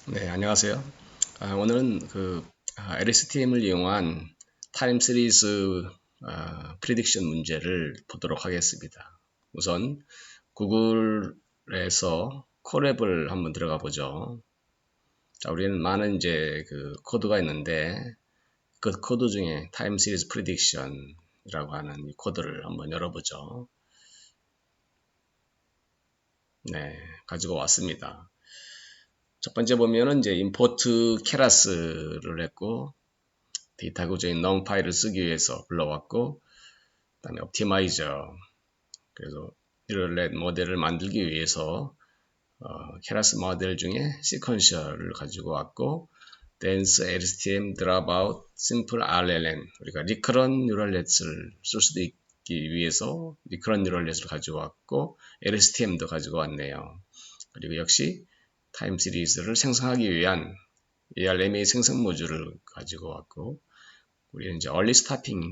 네, 안녕하세요. 오늘은 LSTM을 이용한 타임 시리즈 프리딕션 문제를 보도록 하겠습니다. 우선 구글에서 콜앱을 한번 들어가 보죠. 자, 우리는 많은 이제 코드가 있는데 그 코드 중에 타임 시리즈 프리딕션이라고 하는 이 코드를 한번 열어보죠. 네, 가지고 왔습니다. 첫 번째 보면은 이제 import keras를 했고 데이터 구조인 numpy를 쓰기 위해서 불러왔고, 그다음에 optimizer, 그래서 뉴럴넷 모델을 만들기 위해서 keras 모델 중에 sequential을 가지고 왔고, dense LSTM, dropout, simple RLN, 우리가 recurrent neural net을 쓸 수도 있기 위해서 recurrent neural net을 가지고 왔고, LSTM도 가지고 왔네요. 그리고 역시 타임 시리즈를 생성하기 위한 ARMA 생성 모듈을 가지고 왔고, 우리는 이제 early starting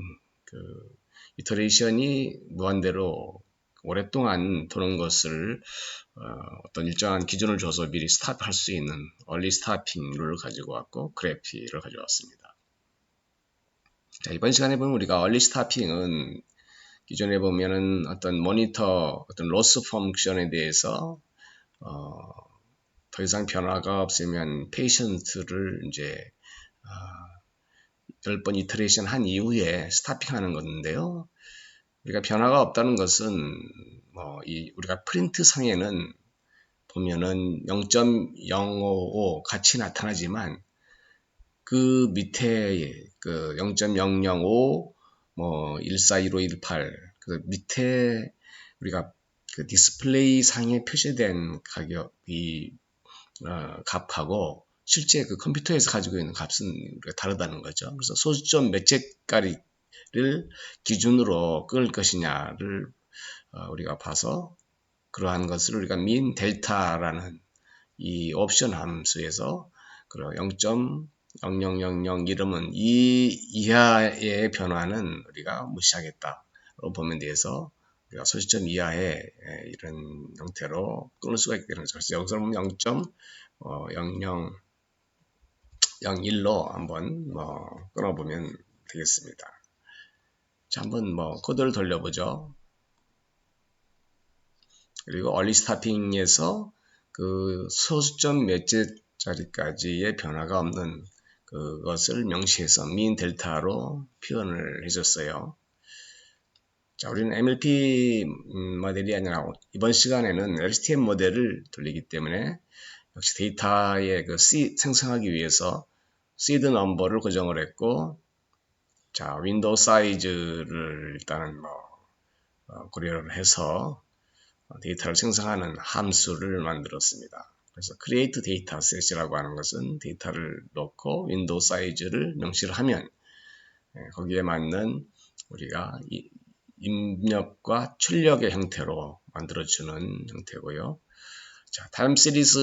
이터레이션이 무한대로 오랫동안 도는 것을 어떤 일정한 기준을 줘서 미리 스탑할 수 있는 early starting 룰을 가지고 왔고, 그래피를 가지고 왔습니다. 자, 이번 시간에 보면 우리가 early starting은 기존에 보면은 어떤 모니터, 어떤 로스 펑션에 대해서 더 이상 변화가 없으면 페이션트를 이제 10번 이터레이션 한 이후에 스타핑하는 건데요. 우리가 변화가 없다는 것은 우리가 프린트 상에는 보면은 0.055 같이 나타나지만 그 밑에 0.005 141518 그 밑에 우리가 그 디스플레이 상에 표시된 가격이 값하고 실제 그 컴퓨터에서 가지고 있는 값은 우리가 다르다는 거죠. 그래서 소수점 몇째까지를 기준으로 끊을 것이냐를 우리가 봐서 그러한 것을 우리가 min 델타라는 이 옵션 함수에서 0.0000 이름은 이 이하의 변화는 우리가 무시하겠다로 보면 돼서 우리가 소수점 이하의 이런 형태로 끊을 수가 있게 되는 거죠. 그래서 여기서 보면 0.0001로 한번 끊어보면 되겠습니다. 자, 한번 코드를 돌려보죠. 그리고 early starting에서 그 소수점 몇째 자리까지의 변화가 없는 그것을 명시해서 min 델타로 표현을 해줬어요. 자, 우리는 MLP 모델이 아니라 이번 시간에는 LSTM 모델을 돌리기 때문에 역시 데이터의 생성하기 위해서 seed number를 고정을 했고, 자, 윈도우 사이즈를 일단은 고려를 해서 데이터를 생성하는 함수를 만들었습니다. 그래서 create dataset이라고 하는 것은 데이터를 넣고 윈도우 사이즈를 명시를 하면 거기에 맞는 우리가 입력과 출력의 형태로 만들어주는 형태고요. 자, 다음 시리즈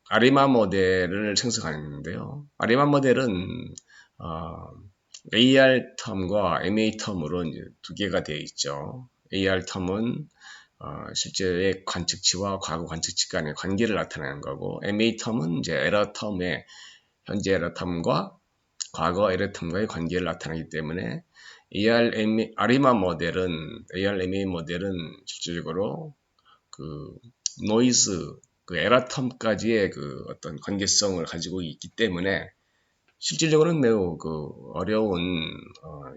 아리마 모델을 생성하는데요. 아리마 모델은 AR 텀과 MA 텀으로 이제 두 개가 되어 있죠. AR 텀은 실제의 관측치와 과거 관측치 간의 관계를 나타내는 거고, MA 텀은 이제 에러 텀의 현재 에러 텀과 과거 에러 텀과의 관계를 나타내기 때문에 아리마 모델은 ARMA 모델은 실질적으로 노이즈 에러 텀까지의 어떤 관계성을 가지고 있기 때문에 실질적으로는 매우 어려운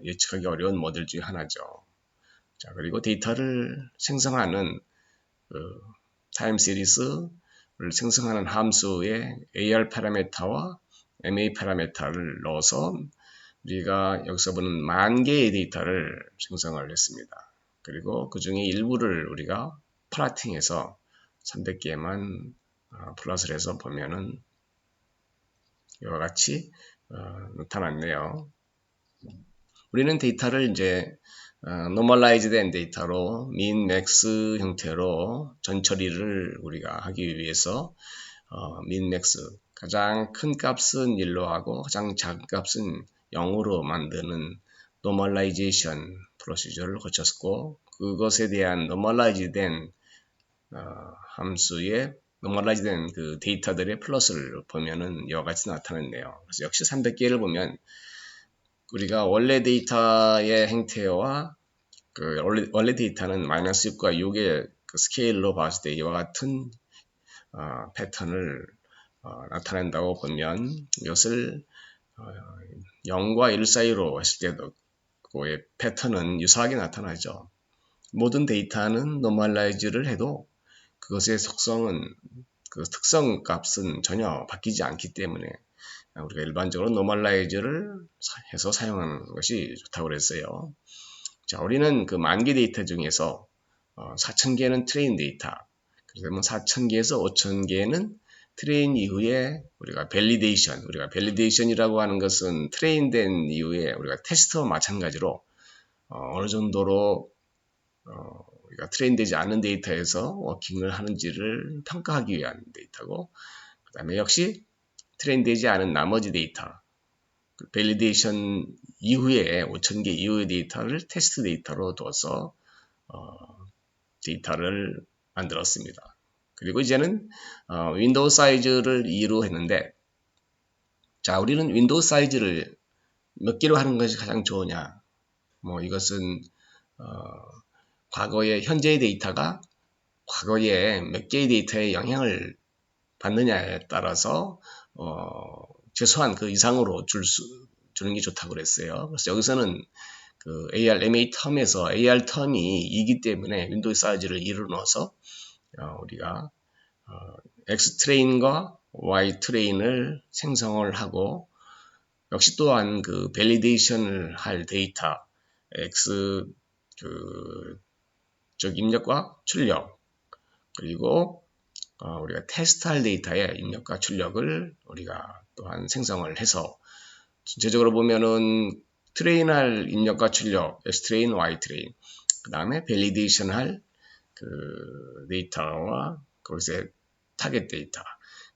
예측하기 어려운 모델 중에 하나죠. 자, 그리고 데이터를 생성하는 타임 시리즈를 생성하는 함수에 AR 파라메타와 MA 파라메타를 넣어서 우리가 여기서 보는 10,000개의 데이터를 생성을 했습니다. 그리고 그 중에 일부를 우리가 플라팅해서 300개만 플러스를 해서 보면은 이와 같이 나타났네요. 우리는 데이터를 이제 normalized 된 데이터로 min, max 형태로 전처리를 우리가 하기 위해서 min, max 가장 큰 값은 1로 하고 가장 작은 값은 0으로 만드는 normalization 프로시저를 거쳤고, 그것에 대한 normalize 된 함수의 노멀라이즈된 그 데이터들의 플러스를 보면은 이와 같이 나타났네요. 그래서 역시 300개를 보면 우리가 원래 데이터의 행태와 그 원래 데이터는 마이너스 6과 6의 그 스케일로 봤을 때 이와 같은 패턴을 나타낸다고 보면 이것을 0과 1 사이로 했을 때도 그의 패턴은 유사하게 나타나죠. 모든 데이터는 노멀라이즈를 해도 그것의 속성은 그 특성 값은 전혀 바뀌지 않기 때문에 우리가 일반적으로 노멀라이즈를 해서 사용하는 것이 좋다고 그랬어요. 자, 우리는 그 만개 데이터 중에서 4,000개는 트레인 데이터, 그러면 4,000개에서 5,000개는 트레인 이후에 우리가 밸리데이션이라고 하는 것은 트레인된 이후에 우리가 테스트와 마찬가지로 어느 정도로 우리가 트레인되지 않은 데이터에서 워킹을 하는지를 평가하기 위한 데이터고, 그 다음에 역시 트레인되지 않은 나머지 데이터, 밸리데이션 이후에 5,000개 이후의 데이터를 테스트 데이터로 둬서 데이터를 만들었습니다. 그리고 이제는 윈도우 사이즈를 2로 했는데, 자, 우리는 윈도우 사이즈를 몇 개로 하는 것이 가장 좋으냐? 뭐 이것은 과거의 현재의 데이터가 과거에 몇 개의 데이터에 영향을 받느냐에 따라서 최소한 그 이상으로 주는 게 좋다고 그랬어요. 그래서 여기서는 그 ARMA 텀에서 AR 텀이 2이기 때문에 윈도우 사이즈를 2로 넣어서 우리가 X 트레인과 Y 트레인을 생성을 하고, 역시 또한 그 밸리데이션을 할 데이터 X 즉 입력과 출력, 그리고 우리가 테스트할 데이터의 입력과 출력을 우리가 또한 생성을 해서 전체적으로 보면은 트레인할 입력과 출력 X 트레인, Y 트레인, 그 다음에 밸리데이션 할 그 데이터와 거기서 타겟 데이터,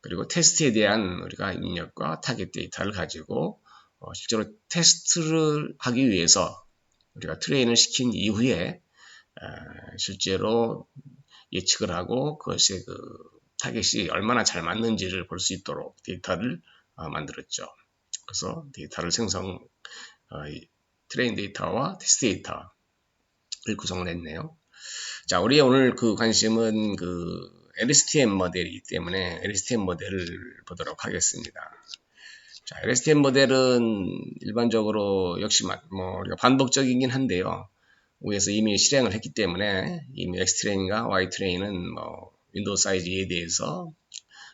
그리고 테스트에 대한 우리가 입력과 타겟 데이터를 가지고 실제로 테스트를 하기 위해서 우리가 트레인을 시킨 이후에 실제로 예측을 하고 그것이 그 타겟이 얼마나 잘 맞는지를 볼 수 있도록 데이터를 만들었죠. 그래서 데이터를 트레인 데이터와 테스트 데이터를 구성을 했네요. 자, 우리의 오늘 그 관심은 그 LSTM 모델이기 때문에 LSTM 모델을 보도록 하겠습니다. 자, LSTM 모델은 일반적으로 역시 뭐 우리가 반복적이긴 한데요. 위에서 이미 실행을 했기 때문에 이미 X트레인과 Y트레인은 뭐 윈도우 사이즈에 대해서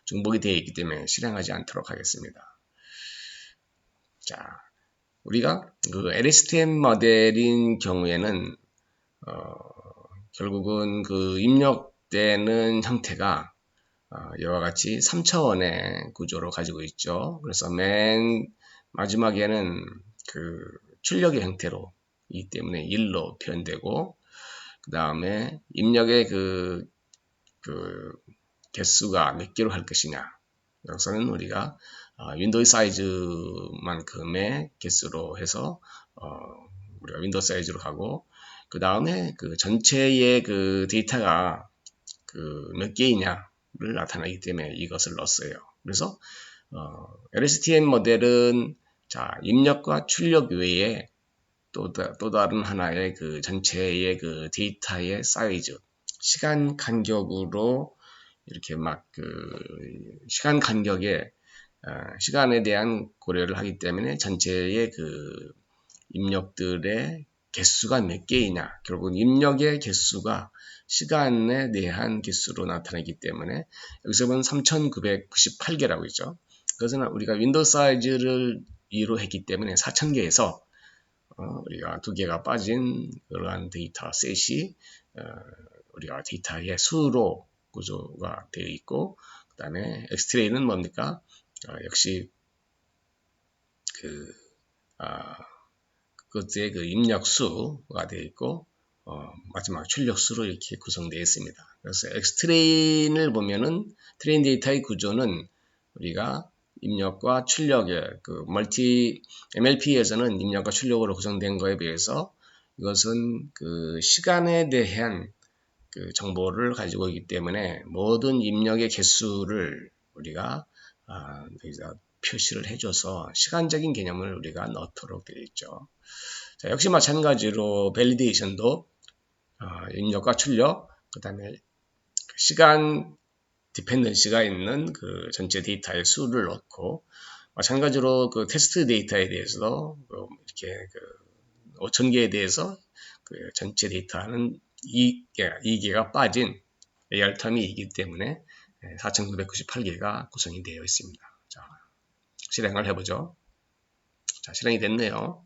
중복이 되어 있기 때문에 실행하지 않도록 하겠습니다. 자, 우리가 그 LSTM 모델인 경우에는 결국은 그 입력되는 형태가 이와 같이 3차원의 구조로 가지고 있죠. 그래서 맨 마지막에는 그 출력의 형태로 이기 때문에 1로 표현되고, 그 다음에 입력의 그 개수가 몇 개로 할 것이냐. 여기서는 우리가 윈도우 사이즈만큼의 개수로 해서 우리가 윈도우 사이즈로 하고, 그 다음에 그 전체의 그 데이터가 그 몇 개이냐를 나타내기 때문에 이것을 넣었어요. 그래서 LSTM 모델은 자, 입력과 출력 외에 또 다른 하나의 그 전체의 그 데이터의 사이즈, 시간 간격으로 이렇게 막 그 시간 간격에 시간에 대한 고려를 하기 때문에 전체의 그 입력들의 개수가 몇 개이냐, 결국 입력의 개수가 시간에 대한 개수로 나타나기 때문에 여기서 보면 3998개라고 있죠. 그것은 우리가 윈도우 사이즈를 2로 했기 때문에 4000개에서 우리가 2개가 빠진 그러한 데이터 셋이 우리가 데이터의 수로 구조가 되어 있고, 그 다음에 X트레이는 뭡니까? 역시 그것의 그 입력수가 되어 있고 마지막 출력수로 이렇게 구성되어 있습니다. 그래서 X트레인을 보면은 트레인 데이터의 구조는 우리가 입력과 출력의 그 MLP에서는 입력과 출력으로 구성된 거에 비해서 이것은 그 시간에 대한 그 정보를 가지고 있기 때문에 모든 입력의 개수를 우리가 여기다 표시를 해줘서 시간적인 개념을 우리가 넣도록 되어 있죠. 자, 역시 마찬가지로 밸리데이션도 입력과 출력, 그 다음에 시간 디펜던시가 있는 그 전체 데이터의 수를 넣고, 마찬가지로 그 테스트 데이터에 대해서도 이렇게 그 5,000개에 대해서 그 전체 데이터는 2개가 빠진 AR텀이기 때문에 4,998개가 구성이 되어 있습니다. 자, 실행을 해보죠. 자, 실행이 됐네요.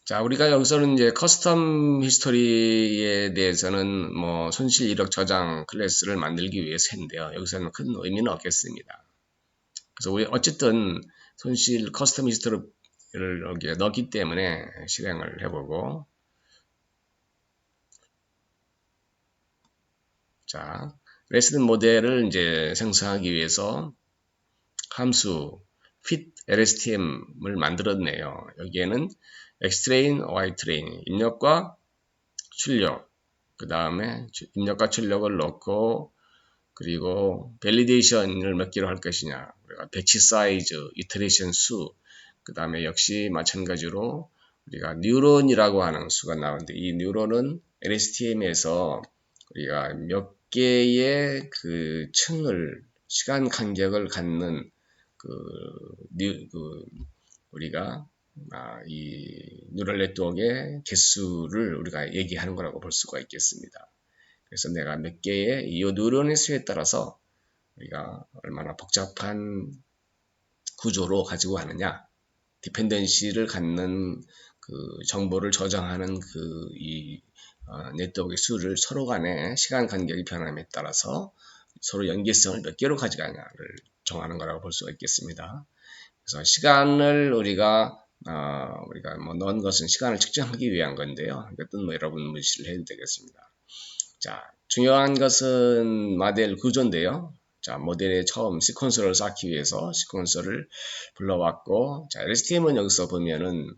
자, 우리가 여기서는 이제 커스텀 히스토리에 대해서는 뭐 손실 이력 저장 클래스를 만들기 위해서 했는데요. 여기서는 큰 의미는 없겠습니다. 그래서 우리 어쨌든 손실 커스텀 히스토리를 여기에 넣었기 때문에 실행을 해보고, 자, 레스든 모델을 이제 생성하기 위해서 함수 fit lstm을 만들었네요. 여기에는 xtrain, ytrain 입력과 출력, 그 다음에 입력과 출력을 넣고, 그리고 밸리데이션을 몇 개로 할 것이냐, 배치 사이즈, 이터레이션 수, 그 다음에 역시 마찬가지로 우리가 뉴런이라고 하는 수가 나오는데, 이 뉴런은 LSTM에서 우리가 몇 개의 그 층을, 시간 간격을 갖는 우리가 이 뉴럴 네트워크의 개수를 우리가 얘기하는 거라고 볼 수가 있겠습니다. 그래서 내가 몇 개의 이 뉴런의 수에 따라서 우리가 얼마나 복잡한 구조로 가지고 하느냐, 디펜던시를 갖는 그 정보를 저장하는 이 네트워크의 수를 서로 간의 시간 간격이 변함에 따라서 서로 연계성을 몇 개로 가져가냐를 정하는 거라고 볼 수가 있겠습니다. 그래서 시간을 우리가 뭐 넣은 것은 시간을 측정하기 위한 건데요. 이것도 뭐 여러분 무시를 해도 되겠습니다. 자, 중요한 것은 모델 구조인데요. 자, 모델의 처음 시퀀서를 쌓기 위해서 시퀀서를 불러왔고, 자, LSTM은 여기서 보면은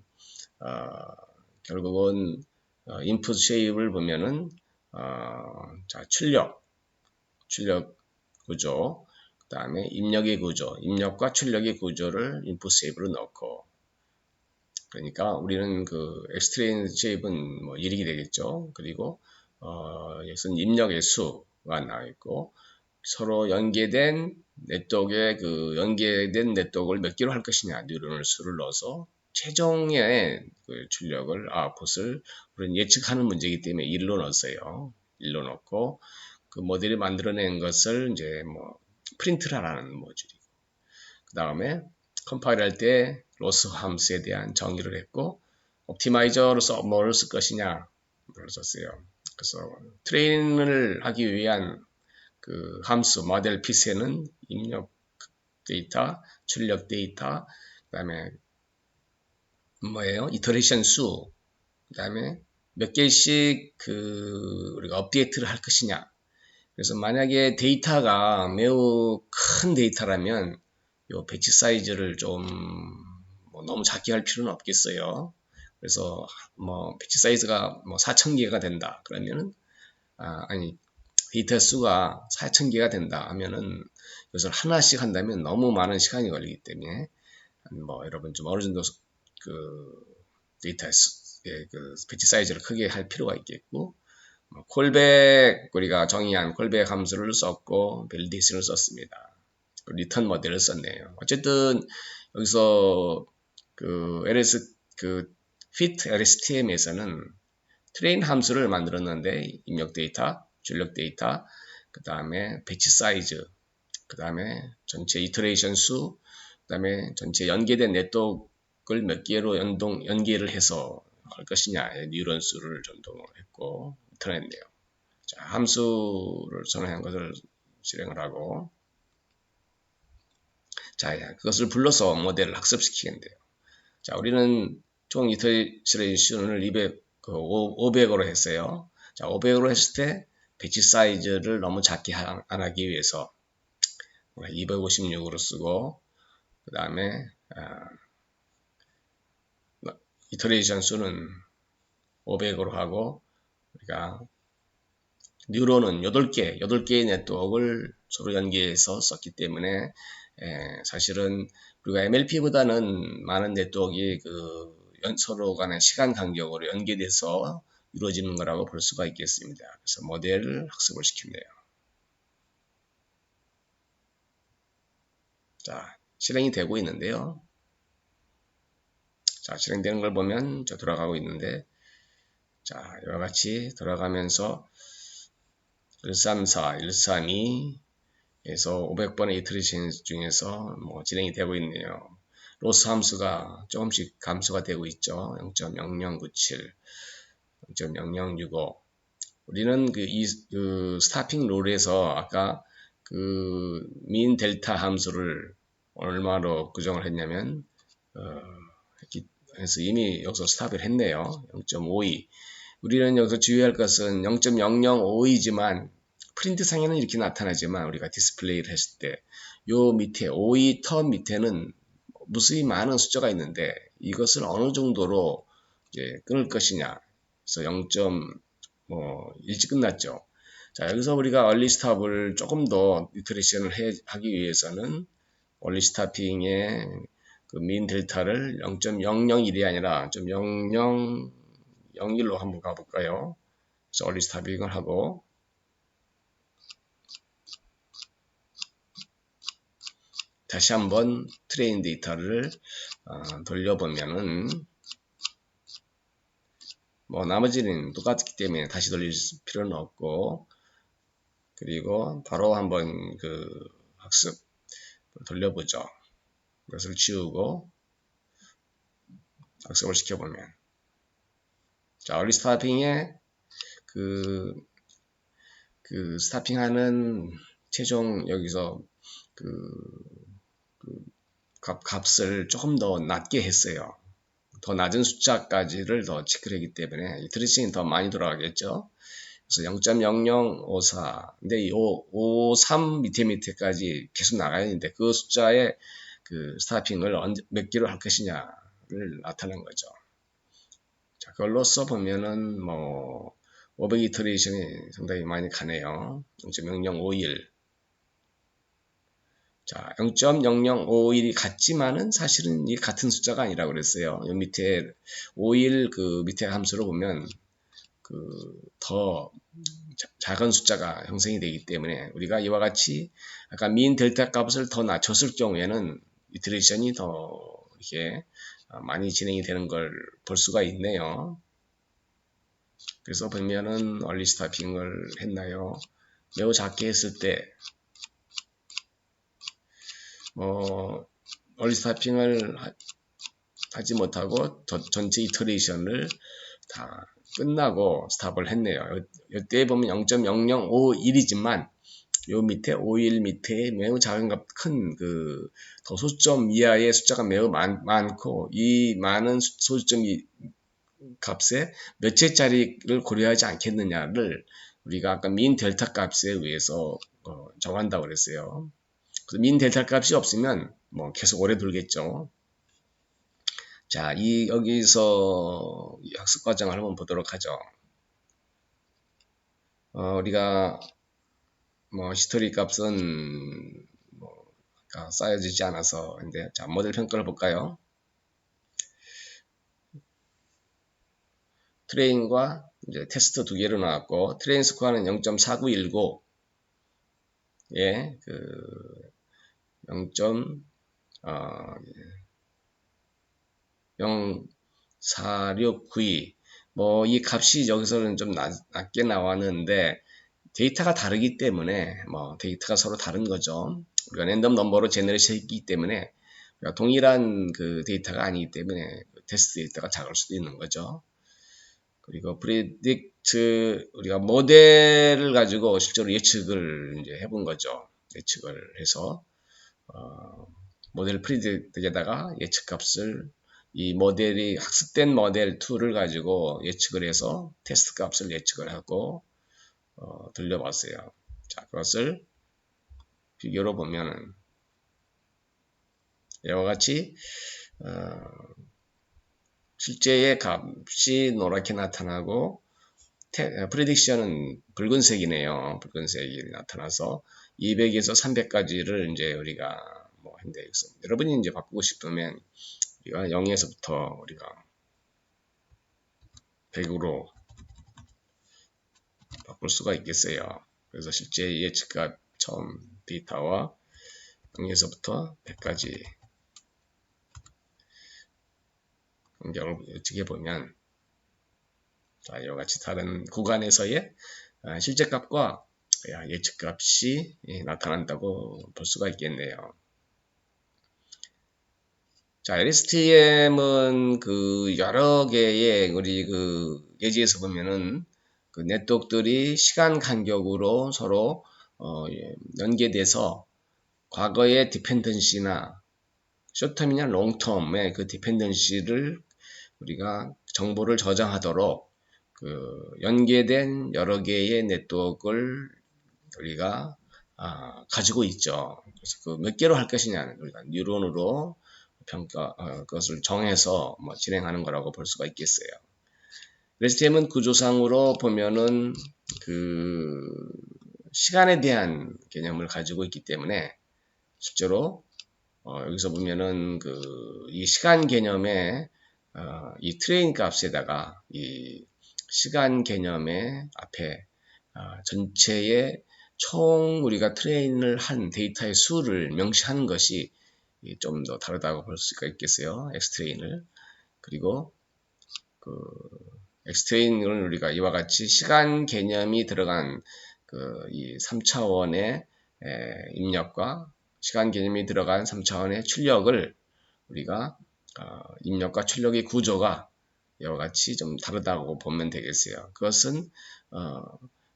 결국은 인풋 쉐입을 보면은 자, 출력 구조, 그 다음에 입력의 구조, 입력과 출력의 구조를 인풋 쉐입으로 넣고, 그러니까 우리는 그 엑스트레인 쉐입은 뭐 1이 되겠죠. 그리고 여기서는 입력의 수가 나와 있고, 서로 연계된 네트워크의 그 연계된 네트워크를 몇 개로 할 것이냐, 뉴런을 수를 넣어서 최종의 그 출력을 아웃풋을 우리는 예측하는 문제이기 때문에 1로 넣었어요. 1로 넣고, 그 모델이 만들어낸 것을 이제 뭐 프린트를 하라는 모듈이고, 그 다음에 컴파일 할 때 로스 함수에 대한 정의를 했고, 옵티마이저로서 뭐를 쓸 것이냐 를 썼어요. 그래서 트레인을 하기 위한 그 함수 모델 피스에는 입력 데이터, 출력 데이터, 그 다음에 뭐예요? 이터레이션 수, 그 다음에 몇 개씩 그 우리가 업데이트를 할 것이냐. 그래서 만약에 데이터가 매우 큰 데이터라면 요 배치 사이즈를 좀 뭐 너무 작게 할 필요는 없겠어요. 그래서 뭐 배치 사이즈가 뭐 4,000개가 된다. 그러면은 아니 데이터 수가 4,000개가 된다 하면은 이것을 하나씩 한다면 너무 많은 시간이 걸리기 때문에 뭐 여러분 좀 어느 정도 그 데이터의 그 배치 사이즈를 크게 할 필요가 있겠고, 콜백 우리가 정의한 콜백 함수를 썼고 밸리데이션을 썼습니다. 리턴 모델을 썼네요. 어쨌든 여기서 그 fit lstm에서는 트레인 함수를 만들었는데 입력 데이터, 출력 데이터, 그 다음에 배치 사이즈, 그 다음에 전체 이터레이션 수, 그 다음에 전체 연계된 네트워크를 몇 개로 연계를 해서 할 것이냐, 뉴런 수를 전동을 했고 나타냈네요. 자, 함수를 선언한 것을 실행을 하고, 자, 그것을 불러서 모델을 학습시키겠는데요. 자, 우리는 총 이터레이션을 500으로 했어요. 자, 500으로 했을 때 배치 사이즈를 너무 작게 안 하기 위해서 256으로 쓰고, 그 다음에 이터레이션 수는 500으로 하고, 우리가 뉴런은 8개의 네트워크를 서로 연계해서 썼기 때문에 사실은 우리가 MLP보다는 많은 네트워크가 서로 간의 시간 간격으로 연계돼서 이루어지는 거라고 볼 수가 있겠습니다. 그래서 모델을 학습을 시킨대요. 자, 실행이 되고 있는데요. 자, 실행되는 걸 보면 저 돌아가고 있는데, 자, 이와 같이 돌아가면서 134, 132에서 500번의 이터레이션 중에서 진행이 되고 있네요. 로스 함수가 조금씩 감소가 되고 있죠. 0.0097, 0.0065. 우리는 스타핑 룰에서 아까 민 델타 함수를 얼마로 규정을 했냐면, 그래서 이미 여기서 스탑을 했네요. 0.52. 우리는 여기서 주의할 것은 0.0052지만 프린트 상에는 이렇게 나타나지만 우리가 디스플레이를 했을 때 요 밑에 52 터 밑에는 무수히 많은 숫자가 있는데 이것을 어느 정도로 이제 끊을 것이냐. 그래서 0. 일찍 끝났죠. 자, 여기서 우리가 얼리 스탑을 조금 더 이터레이션을 하기 위해서는 얼리 스타핑의 민 델타를 0.001이 아니라 0.0001로 한번 가볼까요? 그래서 얼리 스타핑을 하고 다시 한번 트레인 데이터를 돌려보면은 나머지는 똑같기 때문에 다시 돌릴 필요는 없고 그리고 바로 한번 학습 돌려보죠. 이것을 지우고 학습을 시켜보면 자, 얼리 스타핑에 스타핑하는 최종 여기서 값을 조금 더 낮게 했어요. 더 낮은 숫자까지를 더 체크를 하기 때문에 이터레이션이 더 많이 돌아가겠죠. 그래서 0.0054 근데 이 53 밑에까지 계속 나가야 되는데 그 숫자의 스타핑을 몇 개로 할 것이냐를 나타낸 거죠. 자, 그걸로 써보면은 500 이터레이션이 상당히 많이 가네요. 0.0051 자, 0.0051이 같지만은 사실은 이 같은 숫자가 아니라고 그랬어요. 이 밑에 51 밑에 함수를 보면 더 작은 숫자가 형성이 되기 때문에 우리가 이와 같이 아까 민 델타 값을 더 낮췄을 경우에는 이터레이션이 더 이렇게 많이 진행이 되는 걸 볼 수가 있네요. 그래서 보면은 얼리 스타핑을 했나요? 매우 작게 했을 때 얼리 스타핑을 하지 못하고 전체 이터레이션을 다 끝나고 스탑을 했네요. 이때 보면 0.0051이지만 요 밑에 51 밑에 매우 작은 값, 큰 더 소수점 이하의 숫자가 매우 많고 이 많은 소수점 값에 몇 채짜리를 고려하지 않겠느냐를 우리가 아까 민 델타 값에 의해서 정한다고 그랬어요. 민 델타 값이 없으면 계속 오래 돌겠죠. 자, 여기서 학습 과정을 한번 보도록 하죠. 우리가 히스토리 값은 쌓여지지 않아서 근데 자, 모델 평가를 볼까요? 트레인과 이제 테스트 두 개로 나왔고 트레인 스코어는 0.4919 예, 0.4692 이 값이 여기서는 좀 낮게 나왔는데 데이터가 다르기 때문에 데이터가 서로 다른 거죠. 우리가 랜덤 넘버로 제너레이션 했기 때문에 동일한 데이터가 아니기 때문에 테스트 데이터가 작을 수도 있는 거죠. 그리고 프리딕트 우리가 모델을 가지고 실제로 예측을 이제 해본 거죠. 예측을 해서 모델 프리딕트에다가 예측값을 이 모델이 학습된 모델 2를 가지고 예측을 해서 테스트 값을 예측을 하고 들려봤어요. 자, 그것을 비교로 보면은 이와 같이 실제의 값이 노랗게 나타나고 프리딕션은 붉은색이네요. 붉은색이 나타나서 200에서 300까지를 이제 우리가 뭐 했는데, 여러분이 이제 바꾸고 싶으면 우리가 0에서부터 우리가 100으로 바꿀 수가 있겠어요. 그래서 실제 예측값 처음 데이터와 0에서부터 100까지 공정을 예측해 보면, 자, 이와 같이 다른 구간에서의 실제 값과 예측 값이 나타난다고 볼 수가 있겠네요. 자, LSTM은 그 여러 개의 우리 그 예지에서 보면은 그 네트워크들이 시간 간격으로 서로 연계돼서 과거의 디펜던시나 숏텀이나 롱텀의 그 디펜던시를 우리가 정보를 저장하도록 그 연계된 여러 개의 네트워크를 우리가 가지고 있죠. 그래서 그 몇 개로 할 것이냐는 우리가 뉴런으로 그것을 정해서 뭐 진행하는 거라고 볼 수가 있겠어요. LSTM은 구조상으로 보면은 그 시간에 대한 개념을 가지고 있기 때문에 실제로 여기서 보면은 이 시간 개념에 이 트레인 값에다가 이 시간 개념의 앞에 전체의 총 우리가 트레인을 한 데이터의 수를 명시하는 것이 좀 더 다르다고 볼 수가 있겠어요. X트레인을. 그리고 그 X트레인을 우리가 이와 같이 시간 개념이 들어간 이 3차원의 입력과 시간 개념이 들어간 3차원의 출력을 우리가 입력과 출력의 구조가 이와 같이 좀 다르다고 보면 되겠어요. 그것은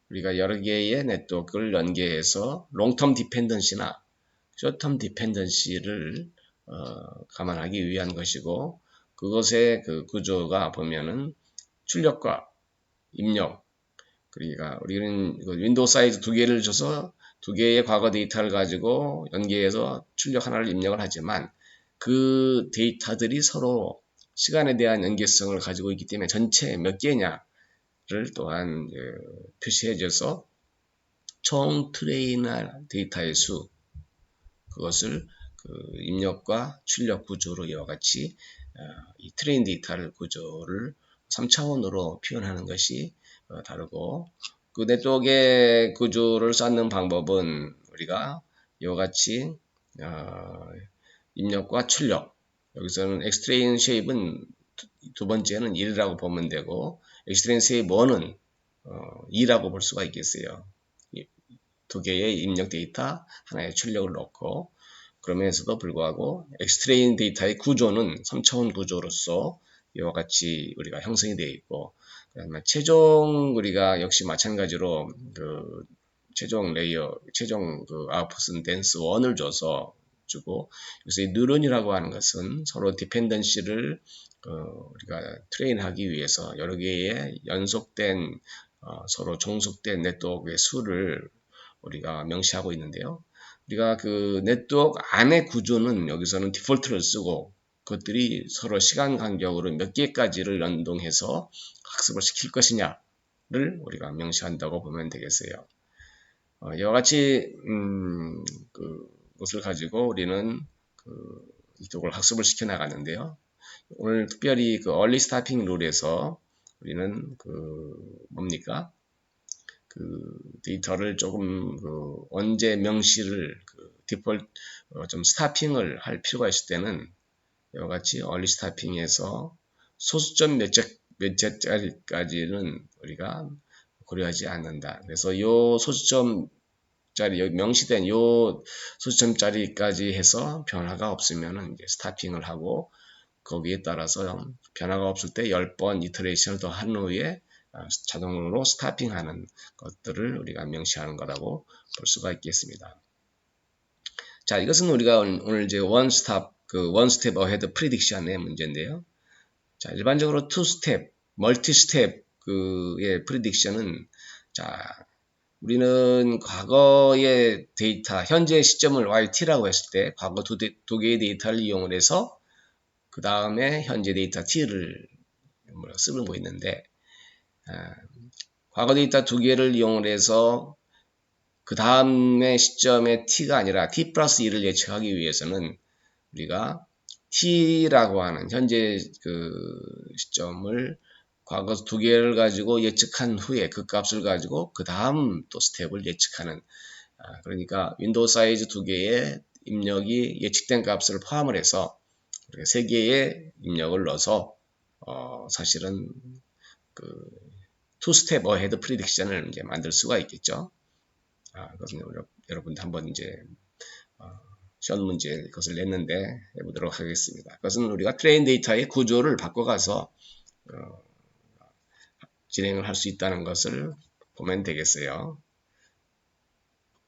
우리가 여러 개의 네트워크를 연계해서 롱텀 디펜던시나 숏텀 디펜던시를 감안하기 위한 것이고, 그것의 그 구조가 보면은 출력과 입력, 그러니까 우리는 윈도우 사이즈 두 개를 줘서 두 개의 과거 데이터를 가지고 연계해서 출력 하나를 입력을 하지만 그 데이터들이 서로 시간에 대한 연계성을 가지고 있기 때문에 전체 몇 개냐를 또한 표시해줘서 총 트레이너 데이터의 수, 그것을 그 입력과 출력 구조로 이와 같이 이 트레인 데이터를 구조를 3차원으로 표현하는 것이 다르고, 그 네트워크의 구조를 쌓는 방법은 우리가 이와 같이 입력과 출력, 여기서는 엑스트레인 쉐입은 두 번째는 1이라고 보면 되고, 엑스트레인 쉐입 1은 2라고 볼 수가 있겠어요. 두 개의 입력 데이터, 하나의 출력을 넣고, 그러면서도 불구하고 엑스트레인 데이터의 구조는 3차원 구조로서 이와 같이 우리가 형성이 되어 있고, 그다음에 최종 우리가 역시 마찬가지로 그 최종 레이어, 최종 그 아웃풋은 댄스 1을 줘서 주고, 그래서 이 뉴런이라고 하는 것은 서로 디펜던시를 우리가 트레인하기 위해서 여러 개의 연속된 서로 종속된 네트워크의 수를 우리가 명시하고 있는데요. 우리가 그 네트워크 안의 구조는 여기서는 디폴트를 쓰고, 그것들이 서로 시간 간격으로 몇 개까지를 연동해서 학습을 시킬 것이냐를 우리가 명시한다고 보면 되겠어요. 이와 같이 그것을 가지고 우리는 이쪽을 학습을 시켜 나가는데요. 오늘 특별히 그 얼리 스타핑 룰에서 우리는 뭡니까? 데이터를 조금 언제 명시를 디폴트 좀 스타핑을 할 필요가 있을 때는 이와 같이 얼리 스타핑에서 소수점 몇 개짜리까지는 우리가 고려하지 않는다. 그래서 이 소수점짜리 명시된 이 소수점짜리까지 해서 변화가 없으면 이제 스타핑을 하고, 거기에 따라서 변화가 없을 때 10번 이터레이션을 더 한 후에 자동으로 스타핑하는 것들을 우리가 명시하는 거라고 볼 수가 있겠습니다. 자, 이것은 우리가 오늘 이제 one step ahead prediction의 문제인데요. 자, 일반적으로 two step, multi step의 prediction은, 자, 우리는 과거의 데이터, 현재 시점을 yt라고 했을 때 과거 두 개의 데이터를 이용을 해서 그 다음에 현재 데이터 t를 쓰고 있는데, 과거 데이터 두 개를 이용을 해서 그 다음의 시점에 t가 아니라 t 플러스 1을 예측하기 위해서는 우리가 t라고 하는 현재 그 시점을 과거 두 개를 가지고 예측한 후에 그 값을 가지고 그 다음 또 스텝을 예측하는, 그러니까 윈도우 사이즈 두 개의 입력이 예측된 값을 포함을 해서 세 개의 입력을 넣어서 사실은 그 투스텝 어헤드 프리딕션을 이제 만들 수가 있겠죠. 그것은 여러분들 한번 이제 시험 문제 그것을 냈는데 해보도록 하겠습니다. 그것은 우리가 트레인 데이터의 구조를 바꿔가서 진행을 할 수 있다는 것을 보면 되겠어요.